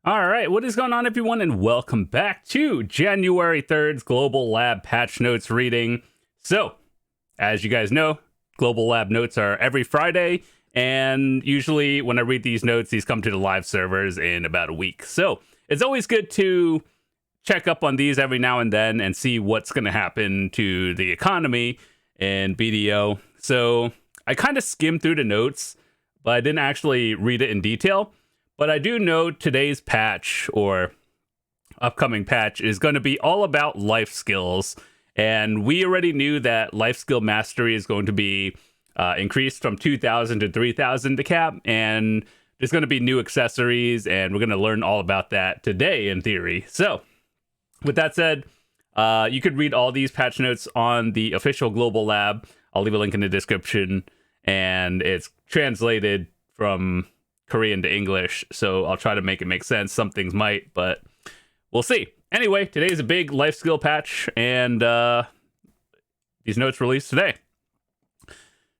All right, what is going on, everyone, and welcome back to January 3rd's Global Lab Patch Notes reading. So, as you guys know, Global Lab Notes are every Friday, and usually when I read these notes, these come to the live servers in about a week. So, it's always good to check up on these every now and then and see what's going to happen to the economy in BDO. So, I kind of skimmed through the notes, but I didn't actually read it in detail. But I do know today's patch or upcoming patch is going to be all about life skills. And we already knew that life skill mastery is going to be increased from 2,000 to 3,000 to cap. And there's going to be new accessories, and we're going to learn all about that today in theory. So with that said, you could read all these patch notes on the official Global Lab. I'll leave a link in the description, and it's translated from Korean to English, so I'll try to make it make sense. Some things might, but we'll see. Anyway, today's a big life skill patch, and these notes released today.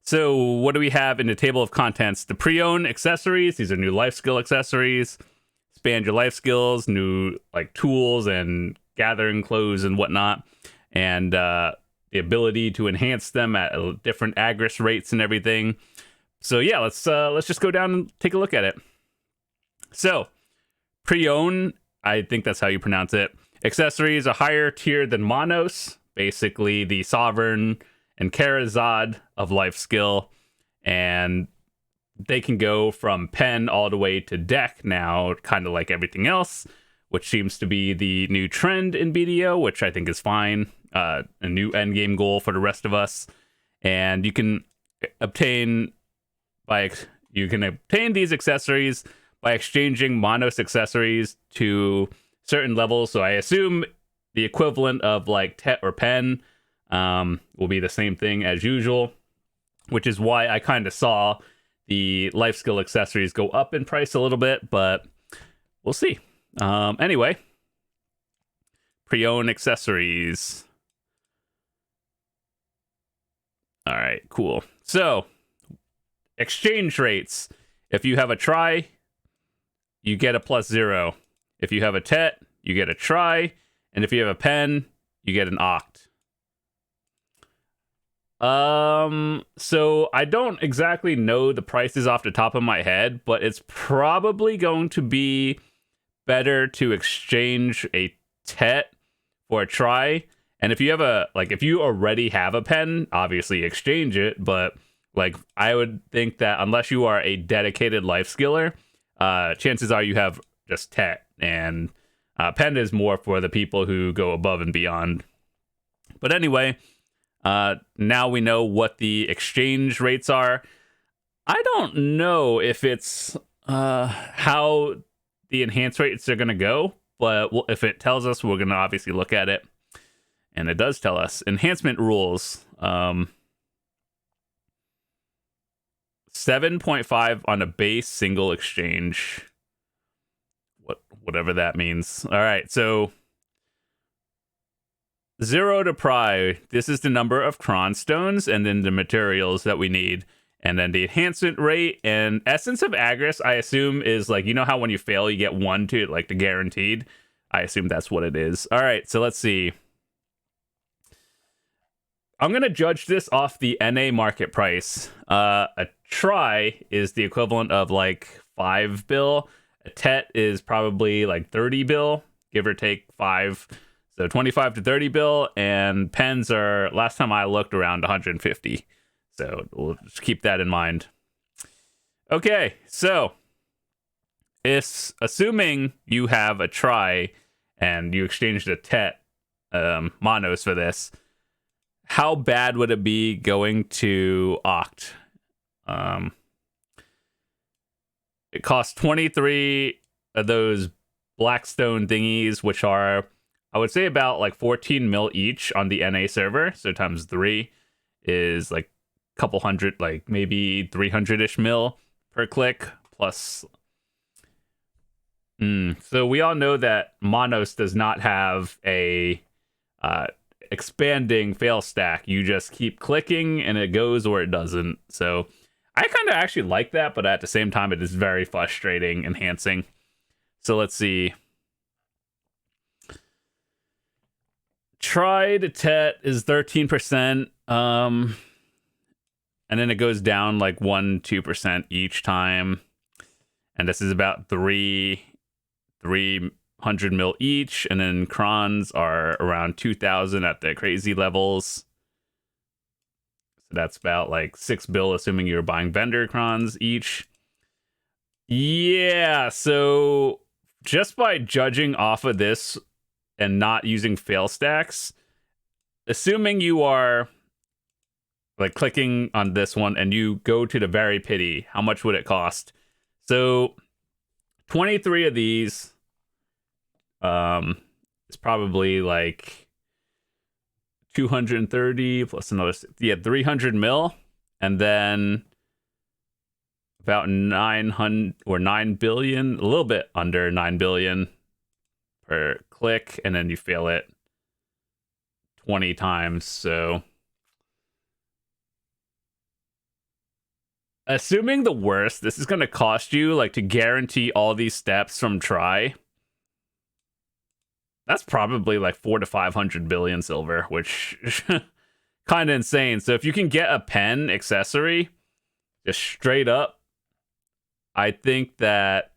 So what do we have in the table of contents? The Prione accessories. These are new life skill accessories. Expand your life skills, new like tools and gathering clothes and whatnot, and the ability to enhance them at different agris rates and everything. So yeah, let's just go down and take a look at it. So, Prione, I think that's how you pronounce it. Accessories are higher tier than Manos, basically the Sovereign and Karazad of life skill, and they can go from pen all the way to deck now, kind of like everything else, which seems to be the new trend in BDO, which I think is fine. A new endgame goal for the rest of us, and you can obtain these accessories by exchanging Manos accessories to certain levels. So I assume the equivalent of like Tet or Pen will be the same thing as usual, which is why I kind of saw the life skill accessories go up in price a little bit, but we'll see. Anyway, Prione accessories. All right, cool. So, exchange rates. If you have a try, you get a +0. If you have a tet, you get a try. And if you have a pen, you get an oct. So I don't exactly know the prices off the top of my head, but it's probably going to be better to exchange a tet for a try. And if you have if you already have a pen, obviously exchange it, but like, I would think that unless you are a dedicated life skiller, chances are you have just Tet, and Pen is more for the people who go above and beyond. But anyway, now we know what the exchange rates are. I don't know if it's how the enhanced rates are going to go, but if it tells us, we're going to obviously look at it. And it does tell us. Enhancement rules. 7.5 on a base single exchange. Whatever that means. All right, so 0 to pry. This is the number of cron stones and then the materials that we need. And then the enhancement rate and essence of agris, I assume, is like, you know how when you fail, you get 1 to like the guaranteed? I assume that's what it is. All right, so let's see. I'm going to judge this off the NA market price. A try is the equivalent of like 5 bill. A tet is probably like 30 bill, give or take 5. So 25 to 30 bill. And pens are, last time I looked, around 150. So we'll just keep that in mind. Okay, so it's assuming you have a try and you exchanged a tet Manos for this. How bad would it be going to Oct? It costs 23 of those Blackstone thingies, which are, I would say, about like 14 mil each on the NA server. So times 3 is like a couple hundred, like maybe 300-ish mil per click plus. So we all know that Manos does not have a expanding fail stack. You just keep clicking and it goes or it doesn't. So I kind of actually like that, but at the same time, it is very frustrating enhancing. So let's see. Try to Tet is 13%. And then it goes down like 1-2% each time. And this is about 300 mil each. And then crons are around 2,000 at the crazy levels. So that's about like 6 bill, assuming you're buying vendor crons each. Yeah, so just by judging off of this and not using fail stacks, assuming you are like clicking on this one and you go to the very pity, how much would it cost? So 23 of these is probably like 230 plus another 300 mil, and then about 900 or 9 billion, a little bit under 9 billion per click, and then you fail it 20 times. So assuming the worst, this is going to cost you, like, to guarantee all these steps from try. That's probably like 400 to 500 billion silver, which kind of insane. So if you can get a pen accessory, just straight up, I think that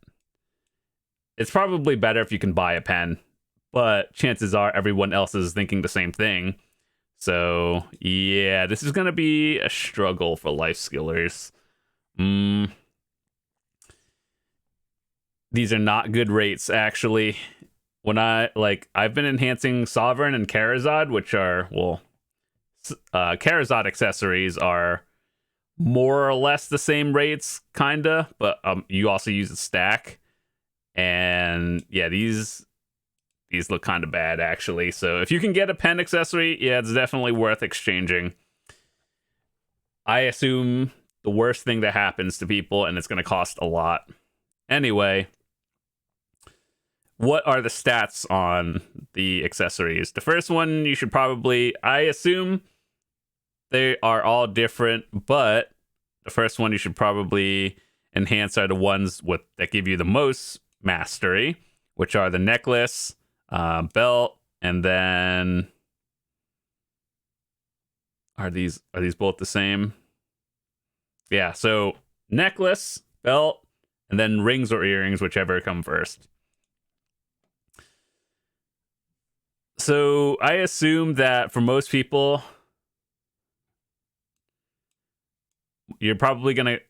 it's probably better if you can buy a pen, but chances are everyone else is thinking the same thing. So yeah, this is going to be a struggle for life skillers. These are not good rates, actually. When I've been enhancing Sovereign and Charizard, which are, well, Charizard accessories are more or less the same rates, kinda, but you also use a stack. And yeah, these look kind of bad, actually. So if you can get a pen accessory, yeah, it's definitely worth exchanging. I assume the worst thing that happens to people, and it's going to cost a lot. Anyway, what are the stats on the accessories? The first one, you should probably, I assume they are all different, but the first one you should probably enhance are the ones that give you the most mastery, which are the necklace, belt, and then are these both the same? Yeah, so necklace, belt, and then rings or earrings, whichever come first. So I assume that for most people, you're probably going to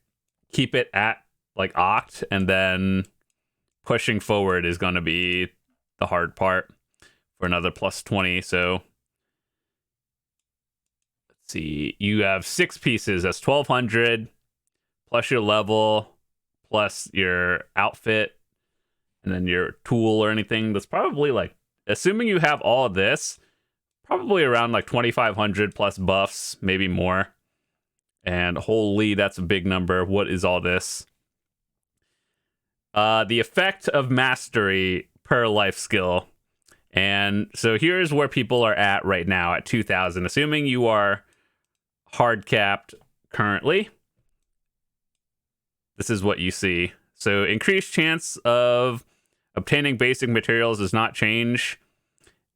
keep it at like Oct, and then pushing forward is going to be the hard part for another plus 20. So let's see, you have 6 pieces. That's 1,200 plus your level, plus your outfit, and then your tool or anything. That's probably like, assuming you have all of this, probably around like 2,500 plus buffs, maybe more. And holy, that's a big number. What is all this? The effect of mastery per life skill. And so here's where people are at right now at 2,000. Assuming you are hard capped currently, this is what you see. So increased chance of obtaining basic materials does not change.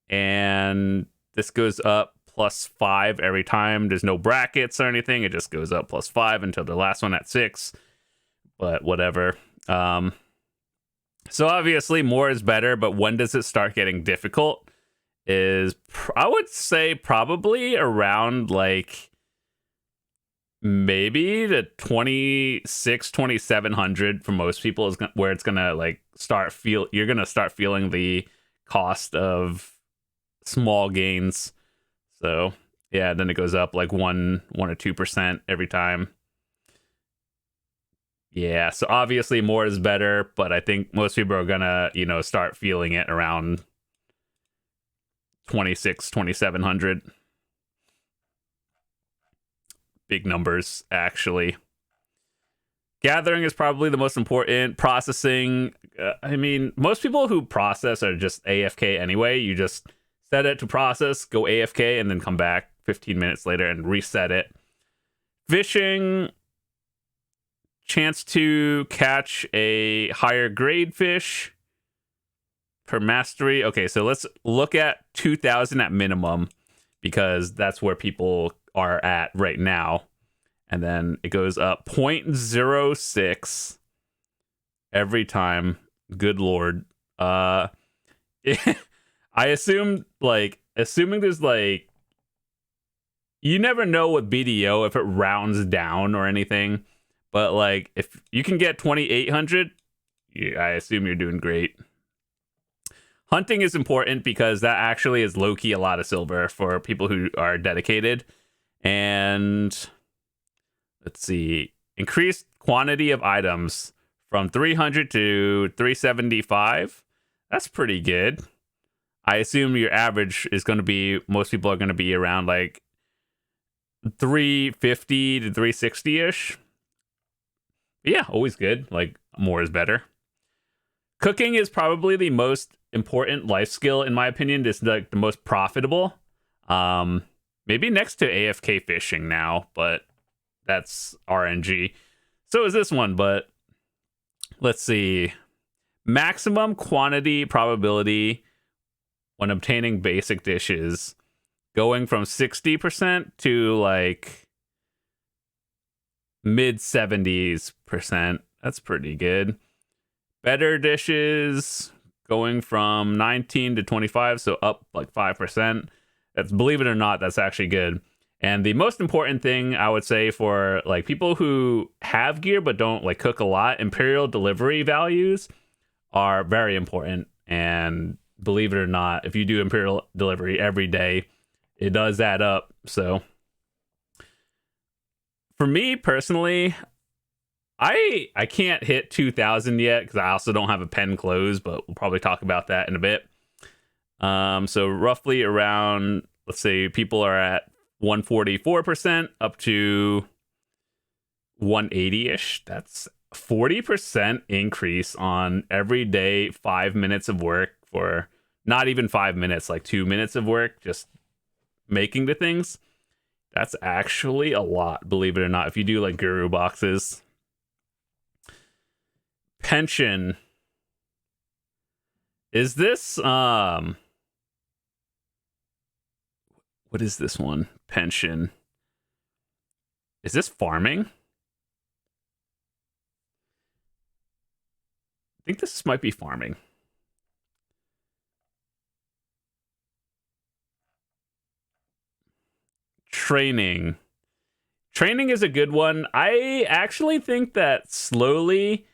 And this goes up +5 every time. There's no brackets or anything. It just goes up +5 until the last one at 6. But whatever. So obviously more is better, but when does it start getting difficult? Is I would say probably around like maybe the 2,700 for most people is where it's gonna like you're gonna start feeling the cost of small gains. So yeah, then it goes up like 1 or 2% every time. Yeah, so obviously more is better, but I think most people are gonna, start feeling it around 2,700. Big numbers, actually. Gathering is probably the most important. Processing, most people who process are just AFK anyway. You just set it to process, go AFK, and then come back 15 minutes later and reset it. Fishing, chance to catch a higher grade fish. per mastery. Okay, so let's look at 2,000 at minimum, because that's where people are at right now. And then it goes up 0.06 every time. Good lord. I assume, like, assuming there's, like, you never know with BDO if it rounds down or anything, but, like, if you can get 2,800, I assume you're doing great. Hunting is important because that actually is low-key a lot of silver for people who are dedicated. And let's see, increased quantity of items from 300 to 375. That's pretty good. I assume your average is going to be, most people are going to be around like 350 to 360-ish. Yeah, always good. Like, more is better. Cooking is probably the most important life skill, in my opinion. It's like the most profitable. Maybe next to AFK fishing now, but that's RNG. So is this one, but let's see. Maximum quantity probability when obtaining basic dishes, going from 60% to like mid 70s%. That's pretty good. Better dishes going from 19 to 25, so up like 5%. That's, believe it or not, that's actually good. And the most important thing I would say for like people who have gear but don't like cook a lot, Imperial delivery values are very important. And believe it or not, if you do Imperial delivery every day, it does add up. So for me personally, I can't hit 2,000 yet because I also don't have a pen closed, but we'll probably talk about that in a bit. So roughly around, let's say people are at 144% up to 180-ish. That's 40% increase on every day 5 minutes of work, for not even 5 minutes, like 2 minutes of work, just making the things. That's actually a lot, believe it or not, if you do like guru boxes. Pension. Is this what is this one? Pension. Is this farming? I think this might be farming. Training. Training is a good one. I actually think that slowly,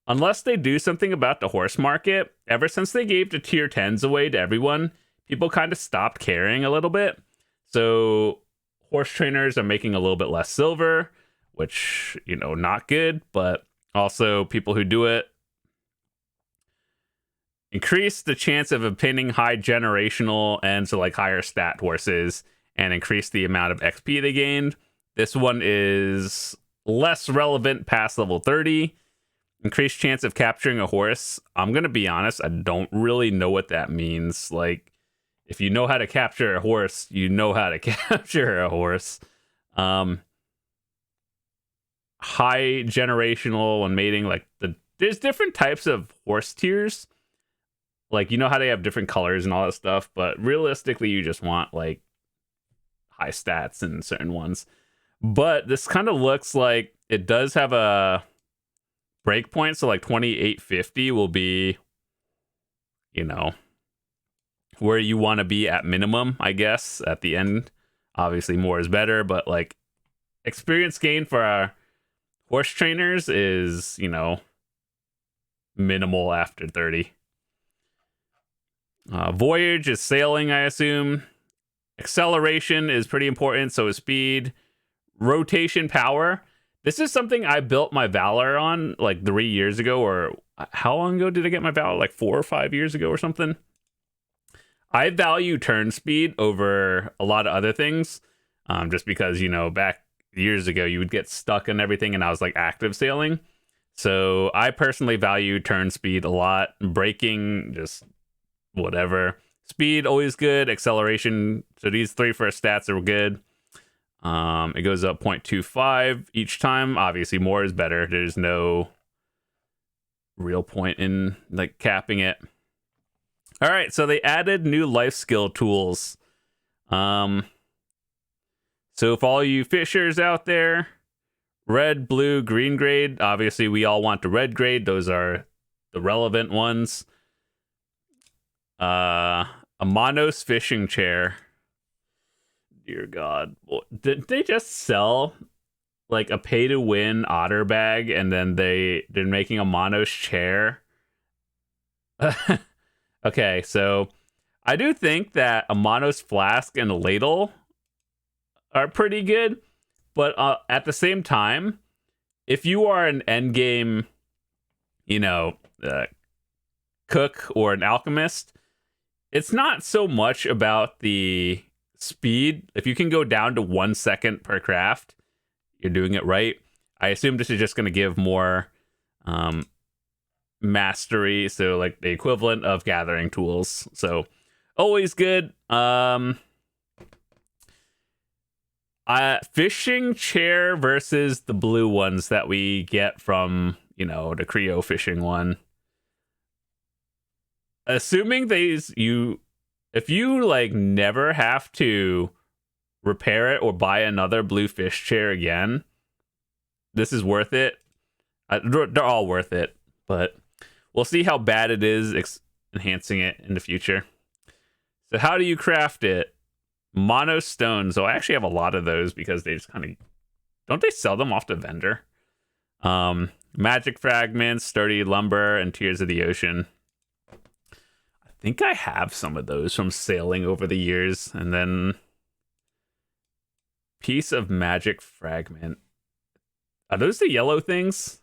unless they do something about the horse market, ever since they gave the tier 10s away to everyone, people kind of stopped caring a little bit. So horse trainers are making a little bit less silver, which, you know, not good, but also people who do it increase the chance of obtaining high generational and so like higher stat horses, and increase the amount of XP they gained. This one is less relevant past level 30. Increased chance of capturing a horse. I'm going to be honest, I don't really know what that means. Like, if you know how to capture a horse, you know how to capture a horse. High generational when mating, like there's different types of horse tiers. Like, you know how they have different colors and all that stuff, but realistically you just want like high stats in certain ones. But this kind of looks like it does have a breakpoint, so like 2850 will be, you know, where you want to be at minimum, I guess, at the end. Obviously more is better, but like experience gain for our horse trainers is, you know, minimal after 30. Voyage is sailing, I assume. Acceleration is pretty important, so is speed. Rotation power. This is something I built my Valor on like 3 years ago, or how long ago did I get my Valor? Like 4 or 5 years ago or something. I value turn speed over a lot of other things, just because, you know, back years ago you would get stuck on everything and I was like active sailing. So I personally value turn speed a lot. Braking, just whatever. Speed, always good. Acceleration, so these three first stats are good. It goes up 0.25 each time. Obviously more is better. There's no real point in like capping it. All right, so they added new life skill tools. So for all you fishers out there, red, blue, green grade. Obviously, we all want the red grade. Those are the relevant ones. A Manos fishing chair. Dear God. Did they just sell like a pay-to-win otter bag and then they're making a Manos chair? Okay, so I do think that a Manos flask and a ladle are pretty good, but at the same time, if you are an endgame, cook or an alchemist, it's not so much about the speed. If you can go down to 1 second per craft, you're doing it right. I assume this is just going to give more mastery, so like the equivalent of gathering tools. So always good. Fishing chair versus the blue ones that we get from, the Creo fishing one. Assuming if you like never have to repair it or buy another blue fish chair again, this is worth it. They're all worth it, but we'll see how bad it is enhancing it in the future. So how do you craft it? Mono stones. So I actually have a lot of those because they just kind of... Don't they sell them off to vendor? Magic fragments, sturdy lumber, and tears of the ocean. I think I have some of those from sailing over the years. And then piece of magic fragment. Are those the yellow things?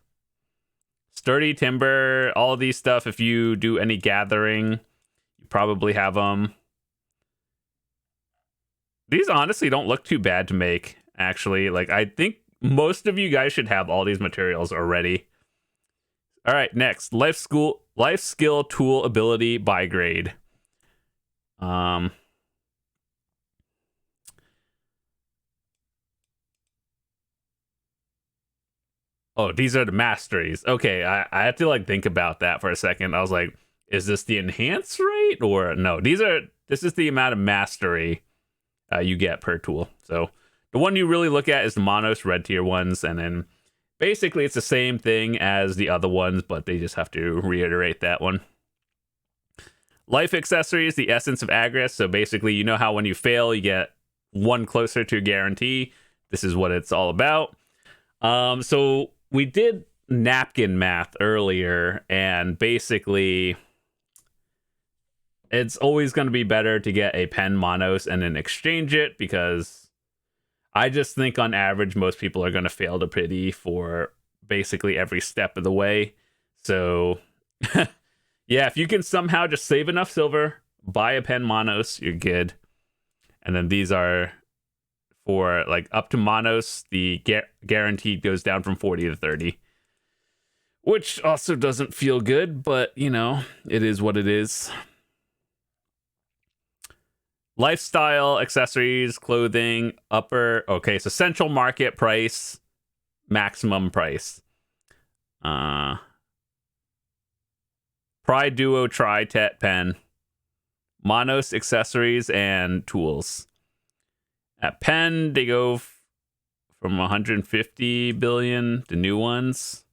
Sturdy timber, all of these stuff. If you do any gathering, you probably have them. These honestly don't look too bad to make, actually. Like, I think most of you guys should have all these materials already. All right, next. Life skill tool ability by grade. Oh, these are the masteries. Okay, I have to like think about that for a second. I was like, is this the enhance rate or no? This is the amount of mastery you get per tool. So the one you really look at is the Manos red tier ones, and then basically it's the same thing as the other ones, but they just have to reiterate that one. Life accessories, the essence of Agris. So basically, you know how when you fail, you get one closer to guarantee. This is what it's all about. So we did napkin math earlier, and basically it's always going to be better to get a pen Manos and then exchange it, because I just think on average most people are going to fail to pity for basically every step of the way. So yeah, if you can somehow just save enough silver, buy a pen Manos, you're good. And then these are for like up to Manos, the guaranteed goes down from 40 to 30, which also doesn't feel good, but it is what it is. Lifestyle, accessories, clothing, okay, so central market price, maximum price. Pride Duo Tri-Tet Pen, Manos accessories, and tools. At Pen, they go from 150 billion, the new ones.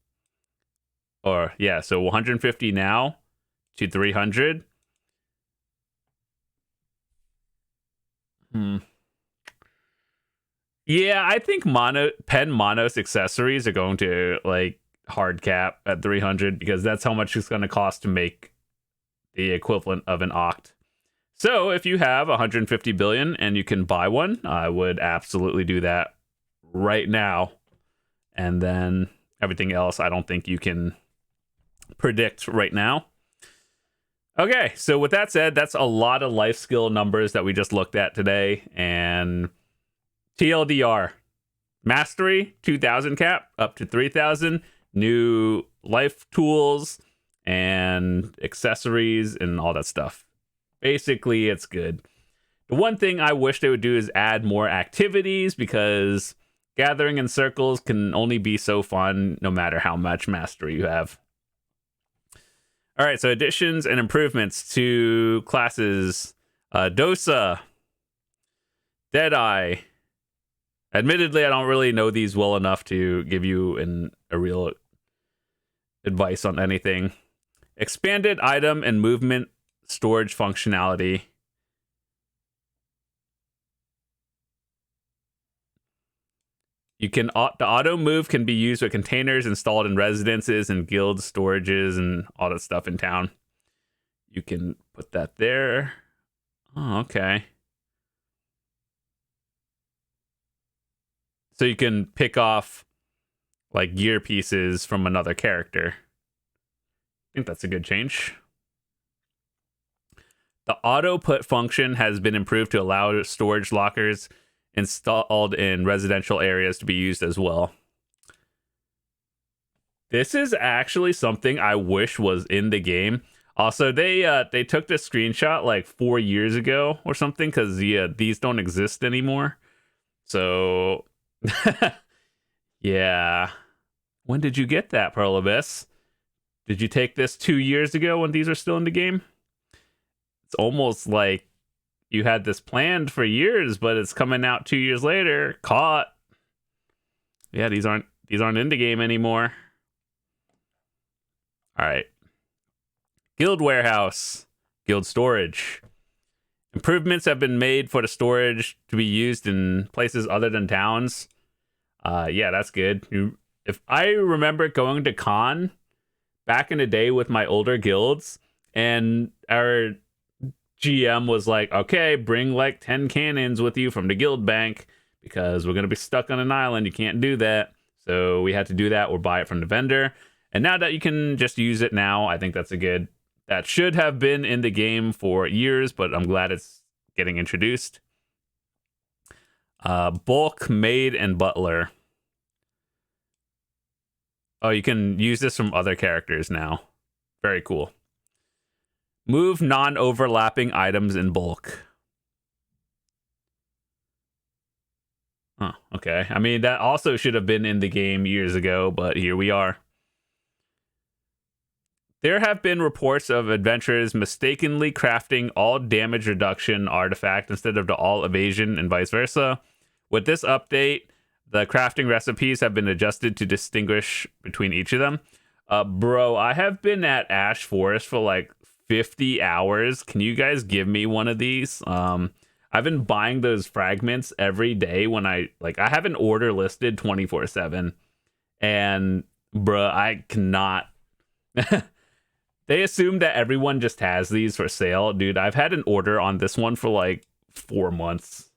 So 150 now to 300. Yeah, I think Pen Manos accessories are going to like hard cap at 300, because that's how much it's going to cost to make the equivalent of an oct. So if you have 150 billion and you can buy one, I would absolutely do that right now. And then everything else, I don't think you can predict right now. Okay, so with that said, that's a lot of life skill numbers that we just looked at today. And TLDR, mastery, 2,000 cap, up to 3,000. New life tools and accessories and all that stuff. Basically, it's good. The one thing I wish they would do is add more activities, because gathering in circles can only be so fun no matter how much mastery you have. All right, so additions and improvements to classes. Dosa, Deadeye. Admittedly, I don't really know these well enough to give you a real advice on anything. Expanded item and movement storage functionality. The auto move can be used with containers installed in residences and guild storages and all that stuff in town. You can put that there. Oh, okay. So you can pick off like gear pieces from another character. I think that's a good change. The auto put function has been improved to allow storage lockers installed in residential areas to be used as well. This is actually something I wish was in the game. Also, they took this screenshot like 4 years ago or something because these don't exist anymore. So yeah. When did you get that, Pearl Abyss? Did you take this 2 years ago when these are still in the game? It's almost like you had this planned for years, but it's coming out 2 years later. Caught. Yeah, these aren't in the game anymore. All right. Guild warehouse, guild storage. Improvements have been made for the storage to be used in places other than towns. Yeah, that's good. If I remember going to con back in the day with my older guilds, and our GM was like, okay, bring like 10 cannons with you from the guild bank because we're going to be stuck on an island. You can't do that. So we had to do that or buy it from the vendor. And now that you can just use it now, I think that's that should have been in the game for years, but I'm glad it's getting introduced. Bulk, Maid, and Butler. Oh, you can use this from other characters now. Very cool. Move non-overlapping items in bulk. Oh, okay. I mean, that also should have been in the game years ago, but here we are. There have been reports of adventurers mistakenly crafting all damage reduction artifact instead of the all evasion and vice versa. With this update, the crafting recipes have been adjusted to distinguish between each of them. Bro, I have been at Ash Forest for like 50 hours. Can you guys give me one of these? I've been buying those fragments every day when I have an order listed 24/7. And bro, I cannot. They assume that everyone just has these for sale. Dude, I've had an order on this one for like 4 months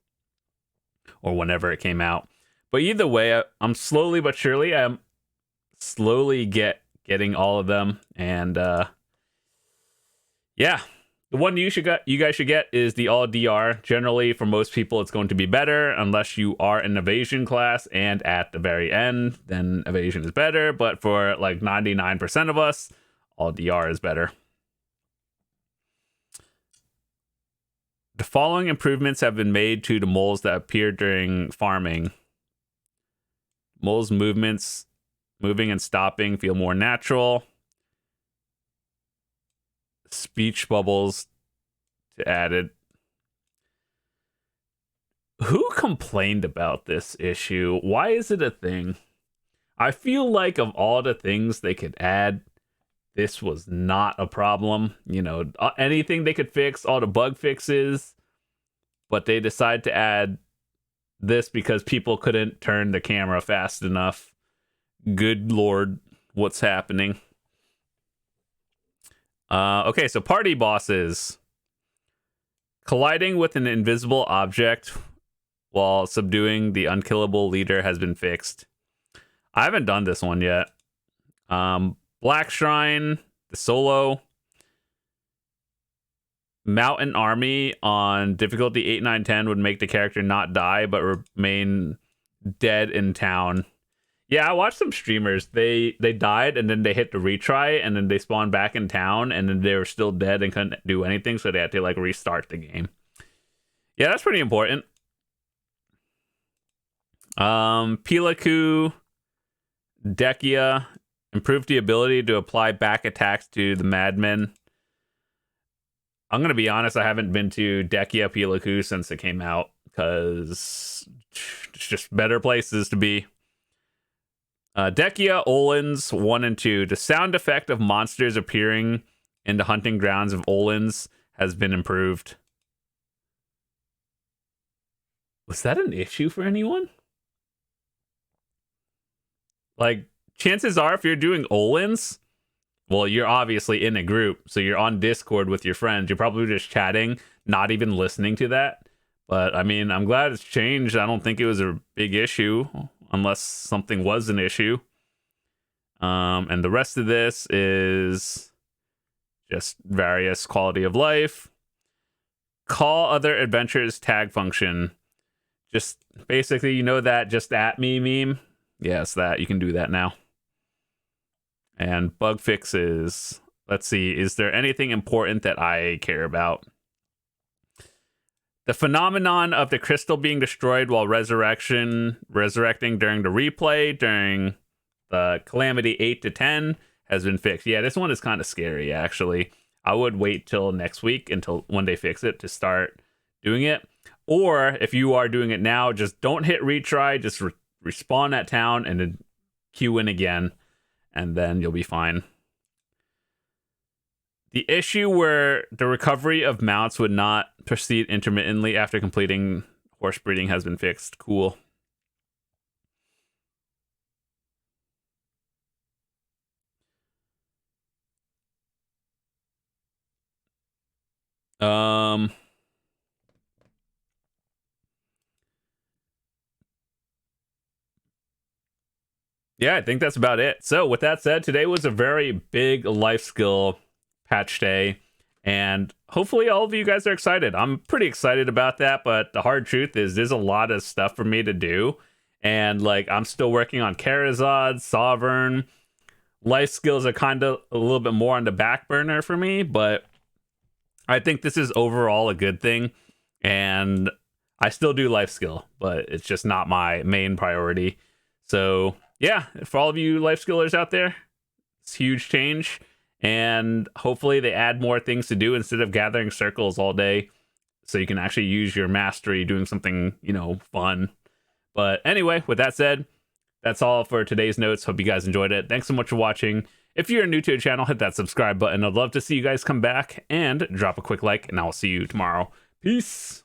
or whenever it came out. But either way, I'm slowly but surely, I'm slowly getting all of them. And yeah, the one you guys should get is the all DR. Generally, for most people, it's going to be better unless you are an evasion class and at the very end, then evasion is better. But for like 99% of us, all DR is better. The following improvements have been made to the moles that appear during farming. Moles' movements, moving and stopping, feel more natural. Speech bubbles added. Who complained about this issue? Why is it a thing? I feel like of all the things they could add, this was not a problem. You know, anything they could fix, all the bug fixes, but they decided to add this because people couldn't turn the camera fast enough. Good lord, what's happening? Okay, so party bosses. Colliding with an invisible object while subduing the unkillable leader has been fixed. I haven't done this one yet. Black Shrine, the solo. Mountain Army on difficulty 8, 9, 10 would make the character not die but remain dead in town. Yeah, I watched some streamers. They died and then they hit the retry and then they spawned back in town and then they were still dead and couldn't do anything, so they had to like restart the game. Yeah, that's pretty important. Pilaku, Dekia, Improved the ability to apply back attacks to the madmen. I'm going to be honest, I haven't been to Dekia Pilaku since it came out, because it's just better places to be. Dekia Olins 1 and 2. The sound effect of monsters appearing in the hunting grounds of Olins has been improved. Was that an issue for anyone? Like, chances are, if you're doing Olins, well, you're obviously in a group, so you're on Discord with your friends. You're probably just chatting, not even listening to that. But, I mean, I'm glad it's changed. I don't think it was a big issue, unless something was an issue. And the rest of this is just various quality of life. Call other adventurers tag function. Just basically, you know that just at me meme? Yes, that. You can do that now. And bug fixes. Let's see. Is there anything important that I care about? The phenomenon of the crystal being destroyed while resurrecting during the replay, during the Calamity 8 to 10, has been fixed. Yeah, this one is kind of scary, actually. I would wait till next week, until when they fix it, to start doing it. Or if you are doing it now, just don't hit retry. Just respawn at town and then queue in again, and then you'll be fine. The issue where the recovery of mounts would not proceed intermittently after completing horse breeding has been fixed. Cool. Yeah, I think that's about it. So with that said, today was a very big life skill patch day, and hopefully all of you guys are excited. I'm pretty excited about that, but the hard truth is there's a lot of stuff for me to do, and like I'm still working on Karazad, Sovereign. Life skills are kind of a little bit more on the back burner for me, but I think this is overall a good thing, and I still do life skill, but it's just not my main priority. So yeah, for all of you life skillers out there, it's a huge change, and hopefully they add more things to do instead of gathering circles all day, so you can actually use your mastery doing something, you know, fun. But anyway, with that said, that's all for today's notes. Hope you guys enjoyed it. Thanks so much for watching. If you're new to the channel, hit that subscribe button. I'd love to see you guys come back and drop a quick like, and I'll see you tomorrow. Peace.